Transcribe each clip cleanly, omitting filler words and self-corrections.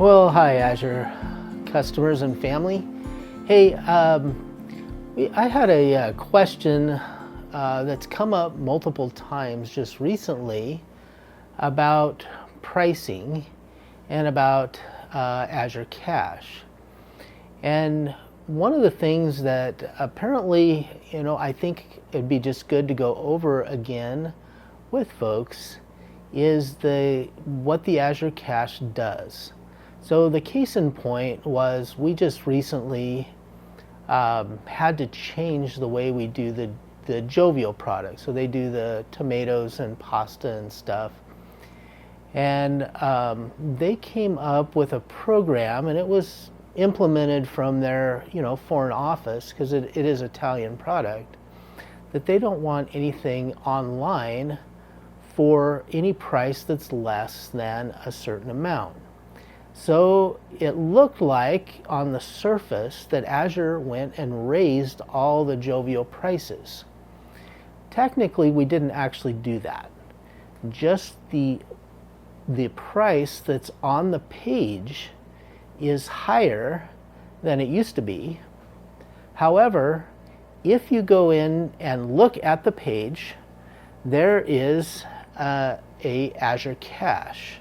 Well, hi Azure customers and family. Hey, I had a question that's come up multiple times just recently about pricing and about Azure Cache. And one of the things that apparently, I think it'd be just good to go over again with folks is what the Azure Cache does. So the case in point was we just recently had to change the way we do the Jovial product. So they do the tomatoes and pasta and stuff. And they came up with a program, and it was implemented from their foreign office because it is Italian product, that they don't want anything online for any price that's less than a certain amount. So it looked like on the surface that Azure went and raised all the Jovial prices. Technically, we didn't actually do that. Just the price that's on the page is higher than it used to be. However, if you go in and look at the page, there is a Azure Cache.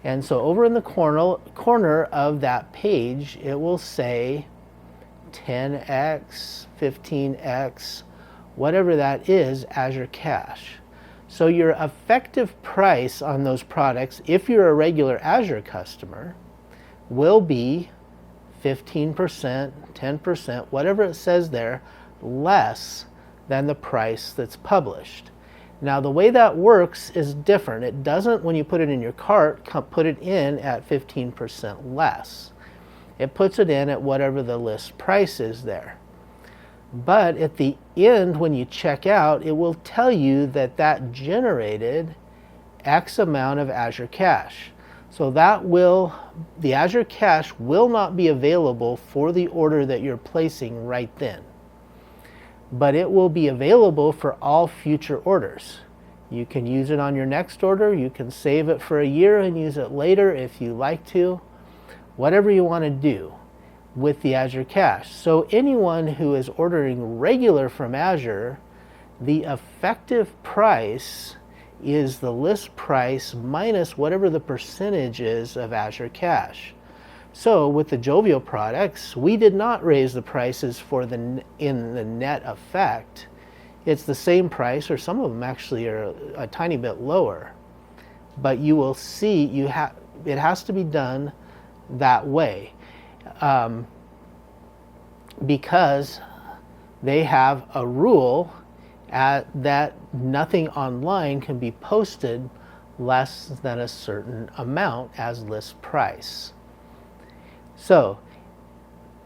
And so over in the corner of that page, it will say 10x, 15x, whatever that is, Azure Cache. So your effective price on those products, if you're a regular Azure customer, will be 15%, 10%, whatever it says there, less than the price that's published. Now the way that works is different. It doesn't, when you put it in your cart, put it in at 15% less. It puts it in at whatever the list price is there. But at the end, when you check out, it will tell you that that generated X amount of Azure Cache. So the Azure Cache will not be available for the order that you're placing right then. But it will be available for all future orders. You can use it on your next order. You can save it for a year and use it later if you like to. Whatever you want to do with the Azure Cache. So anyone who is ordering regular from Azure, the effective price is the list price minus whatever the percentage is of Azure Cache. So with the Jovial products, we did not raise the prices in the net effect. It's the same price, or some of them actually are a tiny bit lower. But you will see it has to be done that way because they have a rule that nothing online can be posted less than a certain amount as list price. So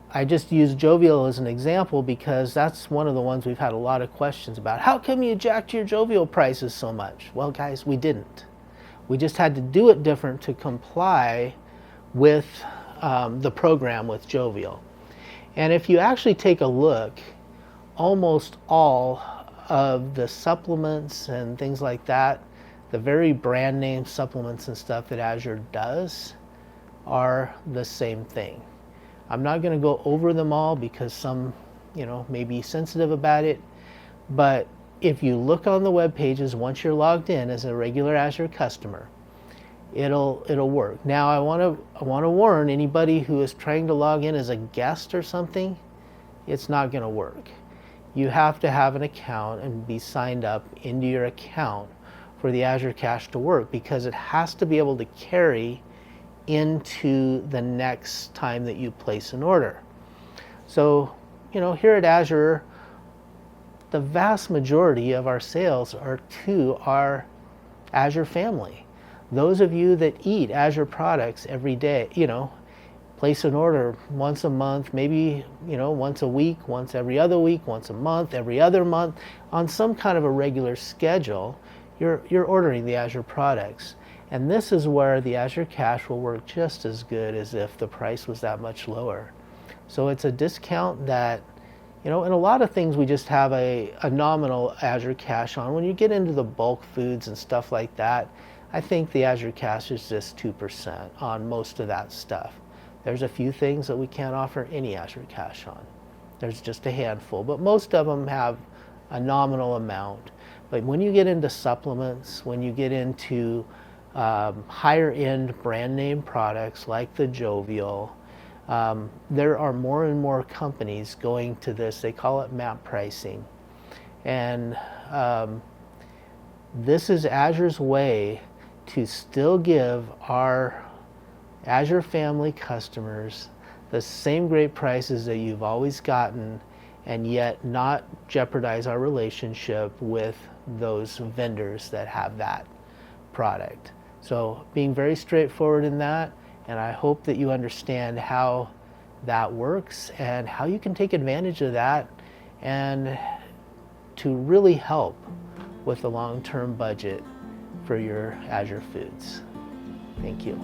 I just use Jovial as an example because that's one of the ones we've had a lot of questions about. How come you jacked your Jovial prices so much? Well, guys, we didn't. We just had to do it different to comply with the program with Jovial. And if you actually take a look, almost all of the supplements and things like that, the very brand name supplements and stuff that Azure does, are the same thing. I'm not going to go over them all because some, may be sensitive about it. But if you look on the web pages, once you're logged in as a regular Azure customer, it'll work. Now I want to warn anybody who is trying to log in as a guest or something, it's not going to work. You have to have an account and be signed up into your account for the Azure Cache to work because it has to be able to carry into the next time that you place an order. So, here at Azure, the vast majority of our sales are to our Azure family. Those of you that eat Azure products every day, place an order once a month, maybe, once a week, once every other week, once a month, every other month, on some kind of a regular schedule, you're ordering the Azure products. And this is where the Azure Cache will work just as good as if the price was that much lower. So it's a discount that, in a lot of things we just have a nominal Azure Cache on. When you get into the bulk foods and stuff like that, I think the Azure Cash is just 2% on most of that stuff. There's a few things that we can't offer any Azure Cash on. There's just a handful, but most of them have a nominal amount. But when you get into supplements, when you get into higher end brand name products like the Jovial, there are more and more companies going to this. They call it map pricing. And this is Azure's way to still give our Azure family customers the same great prices that you've always gotten, and yet not jeopardize our relationship with those vendors that have that product. So being very straightforward in that, and I hope that you understand how that works and how you can take advantage of that and to really help with the long-term budget for your Azure foods. Thank you.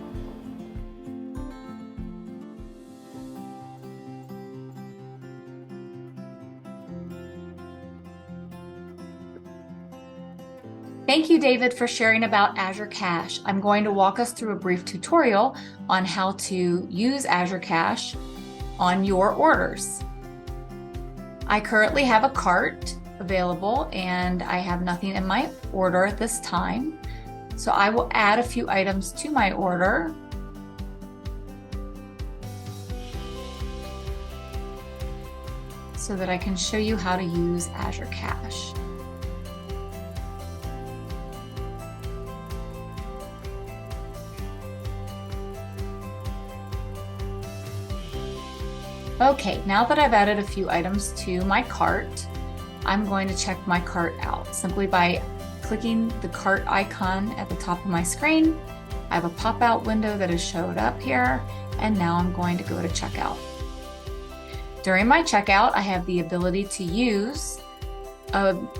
Thank you, David, for sharing about Azure Cash. I'm going to walk us through a brief tutorial on how to use Azure Cash on your orders. I currently have a cart available and I have nothing in my order at this time. So I will add a few items to my order. So that I can show you how to use Azure Cash. Okay, now that I've added a few items to my cart, I'm going to check my cart out simply by clicking the cart icon at the top of my screen. I have a pop-out window that has showed up here, and now I'm going to go to checkout. During my checkout, I have the ability to use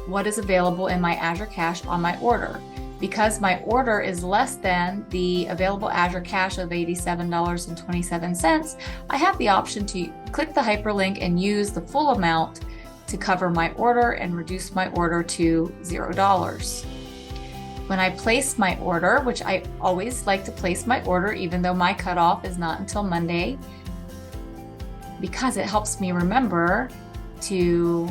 what is available in my Azure Cash on my order. Because my order is less than the available Azure Cash of $87.27, I have the option to click the hyperlink and use the full amount to cover my order and reduce my order to $0. When I place my order, which I always like to place my order even though my cutoff is not until Monday, because it helps me remember to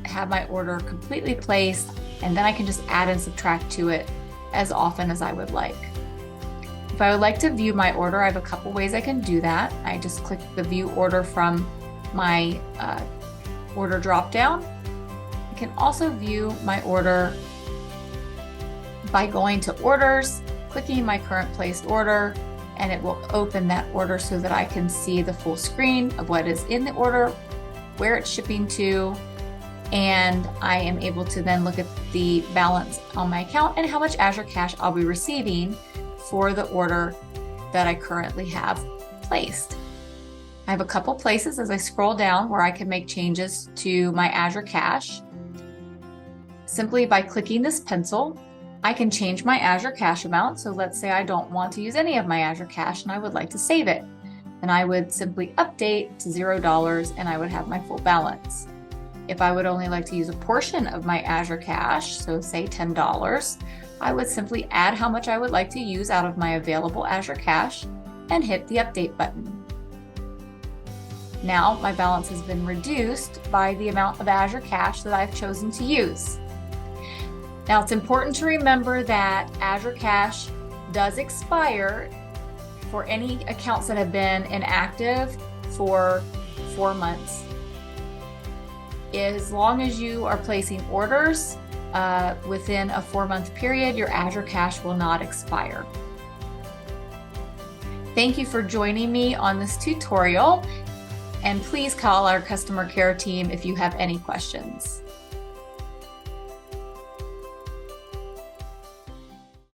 have my order completely placed, and then I can just add and subtract to it as often as I would like. If I would like to view my order, I have a couple ways I can do that. I just click the view order from my order dropdown. I can also view my order by going to orders, clicking my current placed order, and it will open that order so that I can see the full screen of what is in the order, where it's shipping to, and I am able to then look at the balance on my account and how much Azure Cash I'll be receiving for the order that I currently have placed. I have a couple places as I scroll down where I can make changes to my Azure Cash. Simply by clicking this pencil, I can change my Azure Cash amount. So let's say I don't want to use any of my Azure Cash and I would like to save it. Then I would simply update to $0 and I would have my full balance. If I would only like to use a portion of my Azure Cash, so say $10, I would simply add how much I would like to use out of my available Azure Cash and hit the update button. Now my balance has been reduced by the amount of Azure Cash that I've chosen to use. Now it's important to remember that Azure Cash does expire for any accounts that have been inactive for 4 months. As long as you are placing orders within a 4-month period, your Azure Cash will not expire. Thank you for joining me on this tutorial, and please call our customer care team if you have any questions.